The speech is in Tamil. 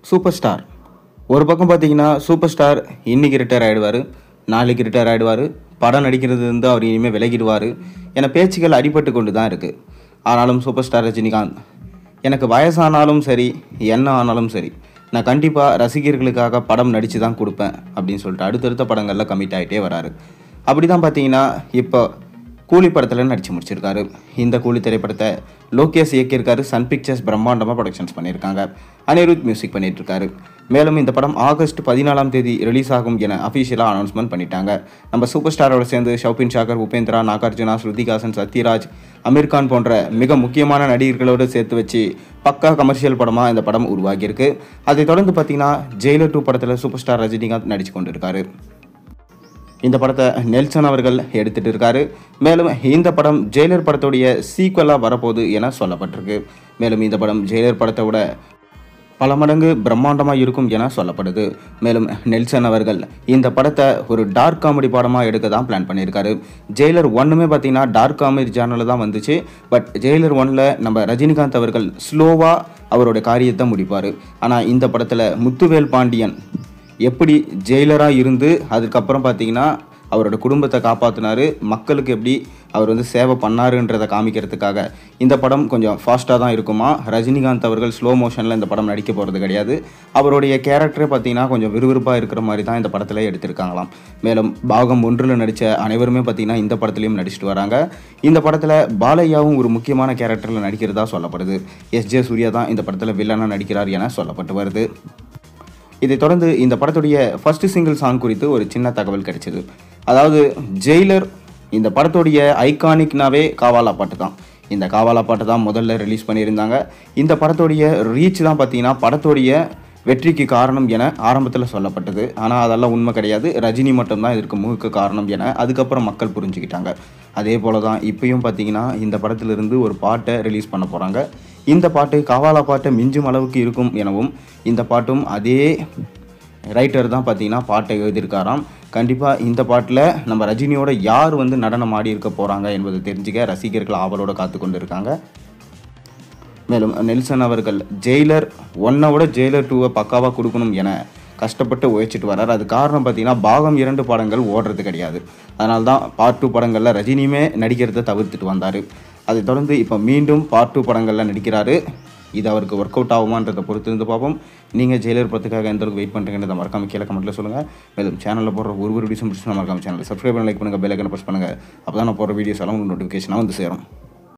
சூப்பர் ஸ்டார் ஒரு பக்கம் பார்த்தீங்கன்னா சூப்பர் ஸ்டார் இன்னைக்கு ரிட்டையர் ஆகிடுவார், நாளைக்கு ரிட்டையர் ஆகிடுவார், படம் நடிக்கிறது வந்து அவர் இனிமேல் விலகிடுவார் என பேச்சுகள் அடிபட்டு கொண்டு தான் இருக்குது. ஆனாலும் சூப்பர் ஸ்டார் ரஜினிகாந்த் எனக்கு வயசானாலும் சரி என்ன ஆனாலும் சரி நான் கண்டிப்பாக ரசிகர்களுக்காக படம் நடித்து தான் கொடுப்பேன் அப்படின்னு சொல்லிட்டு அடுத்தடுத்த படங்களில் கமிட் ஆகிட்டே வராரு. அப்படி தான் பார்த்தீங்கன்னா இப்போ கூலி படத்தில் நடித்து முடிச்சிருக்காரு. இந்த கூலி திரைப்படத்தை லோகேஷ் இயக்கியிருக்காரு. சன் பிக்சர்ஸ் பிரம்மாண்டமாக ப்ரொடக்ஷன்ஸ் பண்ணியிருக்காங்க. அனிருத் மியூசிக் பண்ணிட்டு இருக்காரு. மேலும் இந்த படம் ஆகஸ்ட் 14 ரிலீஸ் ஆகும் என அஃபிஷியலாக அனௌன்ஸ்மெண்ட் பண்ணிட்டாங்க. நம்ம சூப்பர் ஸ்டாரோட சேர்ந்து ஷௌபின் ஷாக்கர், உபேந்திரா, நாகார்ஜுனா, ஸ்ருதிகாசன், சத்யராஜ், அமீர்கான் போன்ற மிக முக்கியமான நடிகர்களோடு சேர்த்து வச்சு பக்கா கமர்ஷியல் படமாக இந்த படம் உருவாகியிருக்கு. அதை தொடர்ந்து பார்த்தீங்கன்னா ஜெயிலர் 2 படத்தில் சூப்பர் ஸ்டார் ரஜினிகாந்த் நடித்து கொண்டு இருக்காரு. இந்த படத்தை நெல்சன் அவர்கள் எடுத்துகிட்டு இருக்காரு. மேலும் இந்த படம் ஜெயிலர் படத்துடைய சீக்வலாக வரப்போகுது என சொல்லப்பட்டிருக்கு. மேலும் இந்த படம் ஜெயிலர் படத்தை விட பல மடங்கு பிரம்மாண்டமாக இருக்கும் என சொல்லப்படுது. மேலும் நெல்சன் அவர்கள் இந்த படத்தை ஒரு டார்க் காமெடி படமாக எடுக்க தான் பிளான் பண்ணியிருக்காரு. ஜெயிலர் 1மே பார்த்தீங்கன்னா டார்க் காமெடி ஜானலில் தான் வந்துச்சு. பட் ஜெயிலர் 1ல் நம்ம ரஜினிகாந்த் அவர்கள் ஸ்லோவாக அவரோட காரியத்தை முடிப்பார். ஆனால் இந்த படத்தில் முத்துவேல் பாண்டியன் எப்படி ஜெயிலராக இருந்து அதுக்கப்புறம் பார்த்தீங்கன்னா அவரோட குடும்பத்தை காப்பாற்றினார், மக்களுக்கு எப்படி அவர் வந்து சேவை பண்ணாருன்றதை காமிக்கிறதுக்காக இந்த படம் கொஞ்சம் ஃபாஸ்ட்டாக தான் இருக்குமா. ரஜினிகாந்த் அவர்கள் ஸ்லோ மோஷனில் இந்த படம் நடிக்க போகிறது கிடையாது. அவருடைய கேரக்டரே பார்த்தீங்கன்னா கொஞ்சம் விறுவிறுப்பாக இருக்கிற மாதிரி தான் இந்த படத்தில் எடுத்திருக்காங்களாம். மேலும் பாகம் 1ல் நடித்த அனைவருமே பார்த்தீங்கன்னா இந்த படத்துலையும் நடிச்சிட்டு வராங்க. இந்த படத்தில் பாலையாவும் ஒரு முக்கியமான கேரக்டரில் நடிக்கிறதா சொல்லப்படுது. எஸ்ஜே சூர்யா தான் இந்த படத்தில் வில்லனாக நடிக்கிறார் என சொல்லப்பட்டு வருது. இதை தொடர்ந்து இந்த படத்துடைய ஃபர்ஸ்ட் சிங்கிள் சாங் குறித்து ஒரு சின்ன தகவல் கிடைச்சிது. அதாவது ஜெயிலர் இந்த படத்துடைய ஐகானிக்னாவே காவாலா பாட்டு தான். இந்த காவாலா பாட்டு தான் முதல்ல ரிலீஸ் பண்ணியிருந்தாங்க. இந்த படத்துடைய ரீச் தான் பார்த்தீங்கன்னா படத்துடைய வெற்றிக்கு காரணம் என ஆரம்பத்தில் சொல்லப்பட்டது. ஆனால் அதெல்லாம் உண்மை கிடையாது. ரஜினி மட்டும்தான் இதற்கு முழுக்க காரணம் என அதுக்கப்புறம் மக்கள் புரிஞ்சுக்கிட்டாங்க. அதே போல தான் இப்பயும் பார்த்தீங்கன்னா இந்த படத்திலிருந்து ஒரு பாட்டை ரிலீஸ் பண்ண போகிறாங்க. இந்த பாட்டு காவாலா பாட்டை மிஞ்சும் அளவுக்கு இருக்கும் எனவும் இந்த பாட்டும் அதே ரைட்டர் தான் பார்த்தீங்கன்னா பாட்டை எழுதியிருக்காராம். கண்டிப்பாக இந்த பாட்டில் நம்ம ரஜினியோட யார் வந்து நடனம் ஆடி இருக்க போகிறாங்க என்பதை தெரிஞ்சுக்க ரசிகர்கள் ஆவலோடு காத்து கொண்டு இருக்காங்க. மேலும் நெல்சன் அவர்கள் ஜெயிலர் 1 ஜெயிலர் 2 பக்காவாக கொடுக்கணும் என கஷ்டப்பட்டு உழைச்சிட்டு வர்றார். அது காரணம் பார்த்தீங்கன்னா பாகம் 2 படங்கள் ஓடுறது கிடையாது. அதனால தான் பார்ட் 2 படங்களில் ரஜினியுமே நடிக்கிறத தவிர்த்துட்டு வந்தார். அதை தொடர்ந்து இப்போ மீண்டும் பார்ட் 2 படங்களில் நடிக்கிறாரு. இது அவருக்கு ஒர்க் அவுட் ஆகுமான்றதை பொறுத்து இருந்து பார்ப்போம். நீங்கள் ஜெயிலர் படத்துக்காக எந்த அளவுக்கு வெயிட் பண்ணுறீங்கன்றதை மறக்காம கீழே கமெண்ட்டில் சொல்லுங்கள். மேலும் சேனலில் போடுற ஒரு வீடியோஸும் பிடிச்சி மறக்காம சேனலை சப்ஸ்கிரைப் பண்ணி லைக் பண்ணுங்கள், பெல் ஐக்கனை ப்ரெஸ் பண்ணுங்கள். அப்போ தான் நான் போடுற வீடியோஸ் எல்லாம் உங்களுக்கு நோட்டிஃபிகேஷனாக வந்து சேரும்.